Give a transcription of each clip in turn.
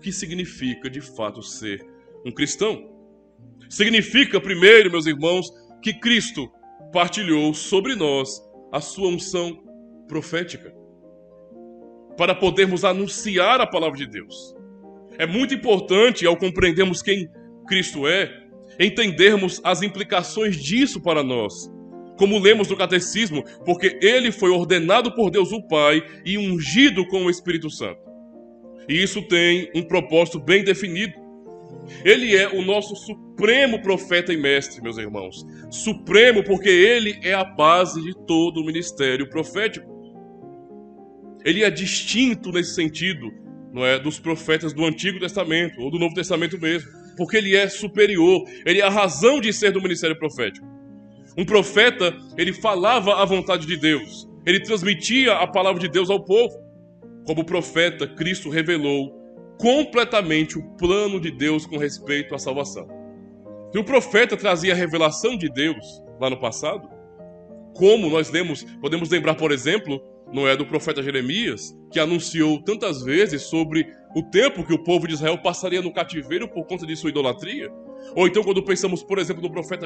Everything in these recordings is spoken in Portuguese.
que significa de fato ser um cristão. Significa, primeiro, meus irmãos, que Cristo partilhou sobre nós a sua unção profética, para podermos anunciar a palavra de Deus. É muito importante, ao compreendermos quem Cristo é, entendermos as implicações disso para nós. Como lemos no Catecismo, porque ele foi ordenado por Deus o Pai e ungido com o Espírito Santo. E isso tem um propósito bem definido. Ele é o nosso supremo profeta e mestre, meus irmãos. Supremo porque ele é a base de todo o ministério profético. Ele é distinto nesse sentido, não é, dos profetas do Antigo Testamento ou do Novo Testamento mesmo, porque ele é superior, ele é a razão de ser do ministério profético. Um profeta, ele falava a vontade de Deus, ele transmitia a palavra de Deus ao povo. Como profeta, Cristo revelou completamente o plano de Deus com respeito à salvação. Se o profeta trazia a revelação de Deus lá no passado, como nós podemos lembrar, por exemplo, não é, do profeta Jeremias, que anunciou tantas vezes sobre o tempo que o povo de Israel passaria no cativeiro por conta de sua idolatria. Ou então quando pensamos, por exemplo, no profeta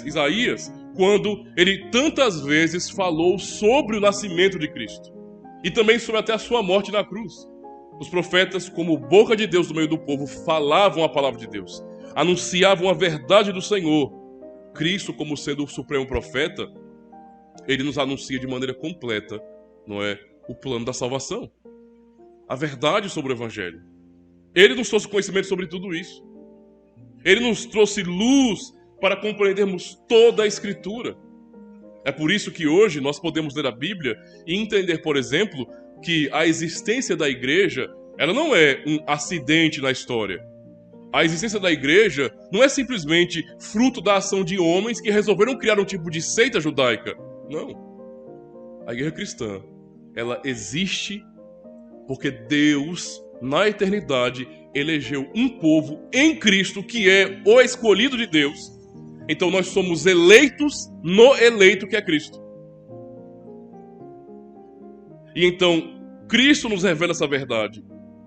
Isaías, quando ele tantas vezes falou sobre o nascimento de Cristo. E também sobre até a sua morte na cruz. Os profetas, como boca de Deus no meio do povo, falavam a palavra de Deus, anunciavam a verdade do Senhor. Cristo, como sendo o supremo profeta, ele nos anuncia de maneira completa, não é, o plano da salvação, a verdade sobre o Evangelho. Ele nos trouxe conhecimento sobre tudo isso. Ele nos trouxe luz para compreendermos toda a Escritura. É por isso que hoje nós podemos ler a Bíblia e entender, por exemplo, que a existência da igreja, ela não é um acidente na história. A existência da igreja não é simplesmente fruto da ação de homens que resolveram criar um tipo de seita judaica. Não. A igreja cristã, ela existe porque Deus, na eternidade, elegeu um povo em Cristo que é o escolhido de Deus. Então nós somos eleitos no eleito que é Cristo. E então Cristo nos revela essa verdade,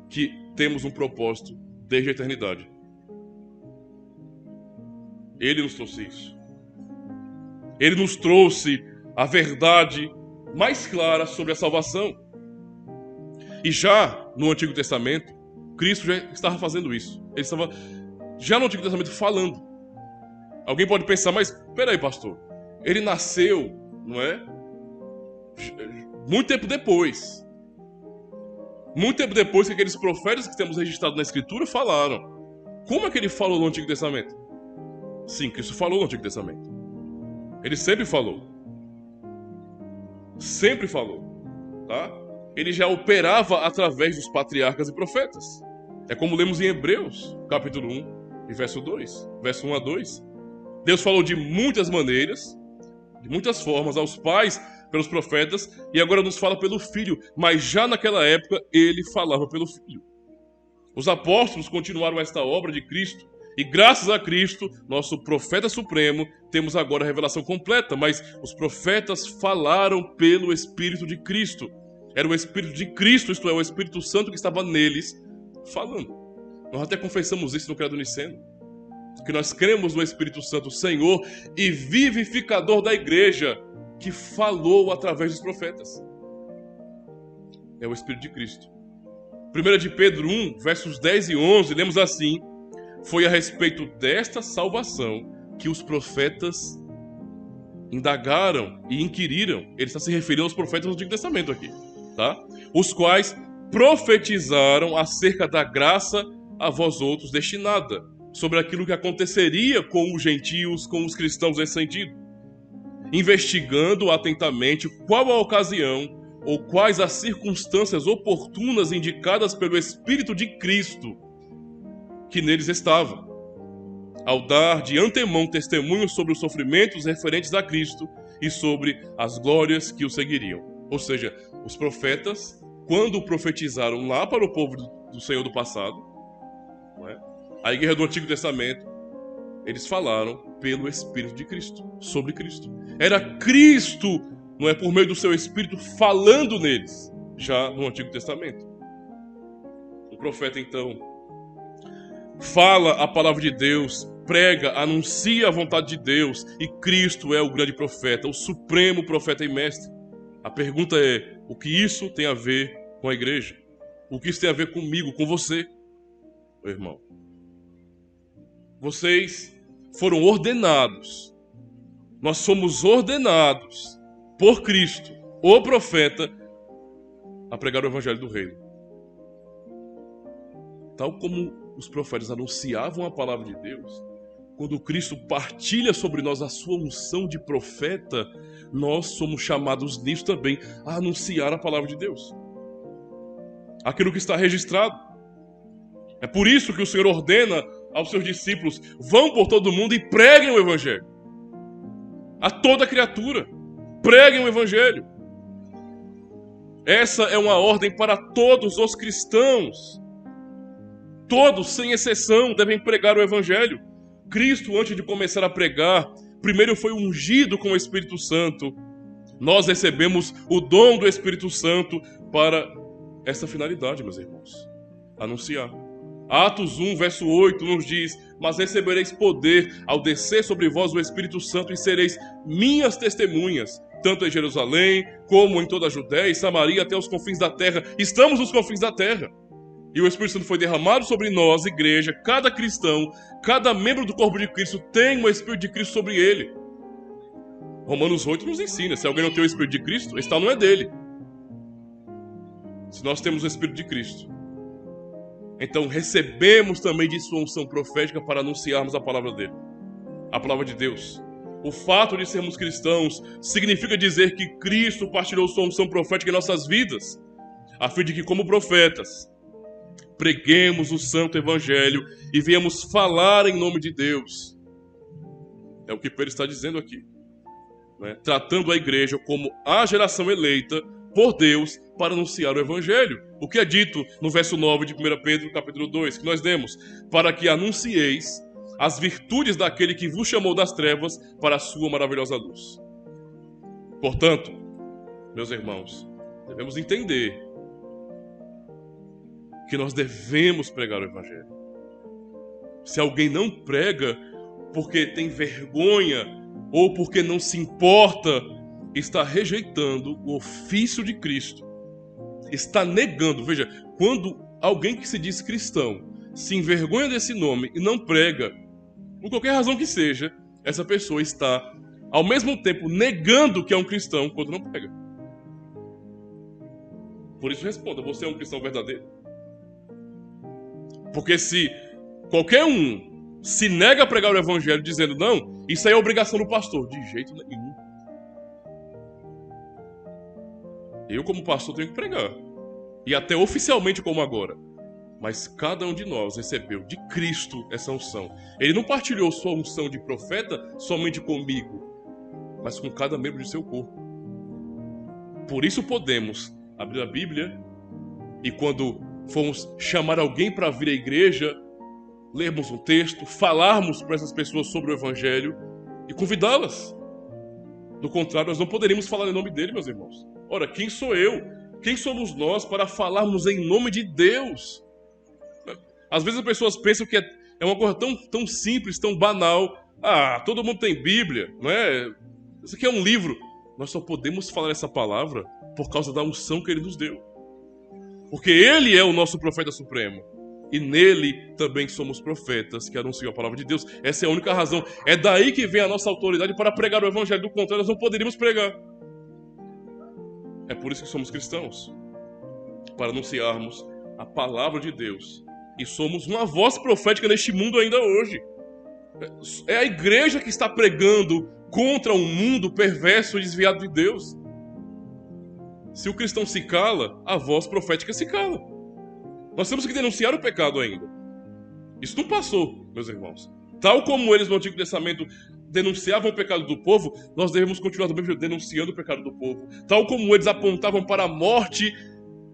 que temos um propósito desde a eternidade. Ele nos trouxe isso. Ele nos trouxe a verdade mais clara sobre a salvação. E já no Antigo Testamento, Cristo já estava fazendo isso. Ele estava já no Antigo Testamento falando. Alguém pode pensar, mas peraí, pastor, ele nasceu, não é? Muito tempo depois. Muito tempo depois que aqueles profetas que temos registrados na Escritura falaram. Como é que ele falou no Antigo Testamento? Sim, Cristo falou no Antigo Testamento. Ele sempre falou. Sempre falou. Tá? Ele já operava através dos patriarcas e profetas. É como lemos em Hebreus, capítulo 1 e verso 2. Verso 1 a 2. Deus falou de muitas maneiras, de muitas formas, aos pais, pelos profetas, e agora nos fala pelo Filho. Mas já naquela época, ele falava pelo Filho. Os apóstolos continuaram esta obra de Cristo, e graças a Cristo, nosso profeta supremo, temos agora a revelação completa, mas os profetas falaram pelo Espírito de Cristo. Era o Espírito de Cristo, isto é, o Espírito Santo que estava neles, falando. Nós até confessamos isso no Credo Niceno, que nós cremos no Espírito Santo, Senhor e vivificador da igreja, que falou através dos profetas. É o Espírito de Cristo. 1 de Pedro 1, versos 10 e 11, lemos assim: foi a respeito desta salvação que os profetas indagaram e inquiriram. Ele está se referindo aos profetas do Antigo Testamento aqui, tá? Os quais profetizaram acerca da graça a vós outros destinada, sobre aquilo que aconteceria com os gentios, com os cristãos nesse sentido, investigando atentamente qual a ocasião ou quais as circunstâncias oportunas indicadas pelo Espírito de Cristo que neles estava, ao dar de antemão testemunho sobre os sofrimentos referentes a Cristo e sobre as glórias que o seguiriam. Ou seja, os profetas, quando profetizaram lá para o povo do Senhor do passado, não é? A igreja do Antigo Testamento, eles falaram pelo Espírito de Cristo, sobre Cristo. Era Cristo, não é, por meio do seu Espírito, falando neles, já no Antigo Testamento. profeta, então, fala a palavra de Deus, prega, anuncia a vontade de Deus, e Cristo é o grande profeta, o supremo profeta e mestre. A pergunta é, o que isso tem a ver com a igreja? O que isso tem a ver comigo, com você, meu irmão? Vocês foram ordenados, nós somos ordenados por Cristo, o profeta, a pregar o evangelho do reino. Tal como os profetas anunciavam a palavra de Deus, quando Cristo partilha sobre nós a sua unção de profeta, nós somos chamados nisso também a anunciar a palavra de Deus. Aquilo que está registrado. É por isso que o Senhor ordena aos seus discípulos, vão por todo mundo e preguem o evangelho. A toda criatura, preguem o evangelho. Essa é uma ordem para todos os cristãos. Todos, sem exceção, devem pregar o evangelho. Cristo, antes de começar a pregar, primeiro foi ungido com o Espírito Santo. Nós recebemos o dom do Espírito Santo para essa finalidade, meus irmãos. Anunciar. Atos 1, verso 8 nos diz, mas recebereis poder ao descer sobre vós o Espírito Santo e sereis minhas testemunhas, tanto em Jerusalém, como em toda a Judéia e Samaria, até os confins da terra. Estamos nos confins da terra. E o Espírito Santo foi derramado sobre nós, igreja, cada cristão, cada membro do corpo de Cristo tem o Espírito de Cristo sobre ele. Romanos 8 nos ensina, se alguém não tem o Espírito de Cristo, esse tal não é dele. Se nós temos o Espírito de Cristo, então recebemos também de sua unção profética para anunciarmos a palavra dele, a palavra de Deus. O fato de sermos cristãos significa dizer que Cristo partilhou sua unção profética em nossas vidas, a fim de que, como profetas, preguemos o santo evangelho e venhamos falar em nome de Deus. É o que Pedro está dizendo aqui, né? Tratando a igreja como a geração eleita por Deus para anunciar o evangelho. O que é dito no verso 9 de 1 Pedro, capítulo 2, que nós lemos, para que anuncieis as virtudes daquele que vos chamou das trevas para a sua maravilhosa luz. Portanto, meus irmãos, devemos entender que nós devemos pregar o evangelho. Se alguém não prega porque tem vergonha ou porque não se importa, está rejeitando o ofício de Cristo. Está negando. Veja, quando alguém que se diz cristão se envergonha desse nome e não prega, por qualquer razão que seja, essa pessoa está, ao mesmo tempo, negando que é um cristão quando não prega. Por isso responda, você é um cristão verdadeiro? Porque se qualquer um se nega a pregar o evangelho dizendo, não, isso aí é obrigação do pastor. De jeito nenhum. Eu, como pastor, tenho que pregar. E até oficialmente como agora. Mas cada um de nós recebeu de Cristo essa unção. Ele não partilhou sua unção de profeta somente comigo, mas com cada membro de seu corpo. Por isso podemos abrir a Bíblia e quando formos chamar alguém para vir à igreja, lermos um texto, falarmos para essas pessoas sobre o evangelho e convidá-las. Do contrário, nós não poderíamos falar em nome dele, meus irmãos. Ora, quem sou eu? Quem somos nós para falarmos em nome de Deus? Às vezes as pessoas pensam que é uma coisa tão simples, tão banal. Ah, todo mundo tem Bíblia, não é? Isso aqui é um livro. Nós só podemos falar essa palavra por causa da unção que ele nos deu. Porque ele é o nosso profeta supremo. E nele também somos profetas que anunciam a palavra de Deus. Essa é a única razão. É daí que vem a nossa autoridade para pregar o evangelho. Do contrário, nós não poderíamos pregar. É por isso que somos cristãos. Para anunciarmos a palavra de Deus. E somos uma voz profética neste mundo ainda hoje. É a igreja que está pregando contra um mundo perverso e desviado de Deus. Se o cristão se cala, a voz profética se cala. Nós temos que denunciar o pecado ainda. Isso não passou, meus irmãos. Tal como eles no Antigo Testamento denunciavam o pecado do povo, nós devemos continuar também denunciando o pecado do povo. Tal como eles apontavam para a morte,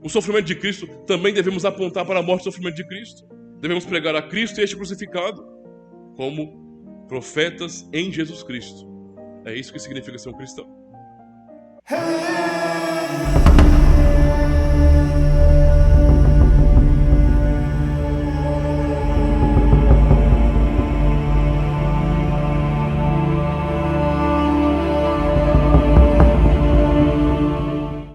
o sofrimento de Cristo, também devemos apontar para a morte e o sofrimento de Cristo. Devemos pregar a Cristo e este crucificado, como profetas em Jesus Cristo. É isso que significa ser um cristão.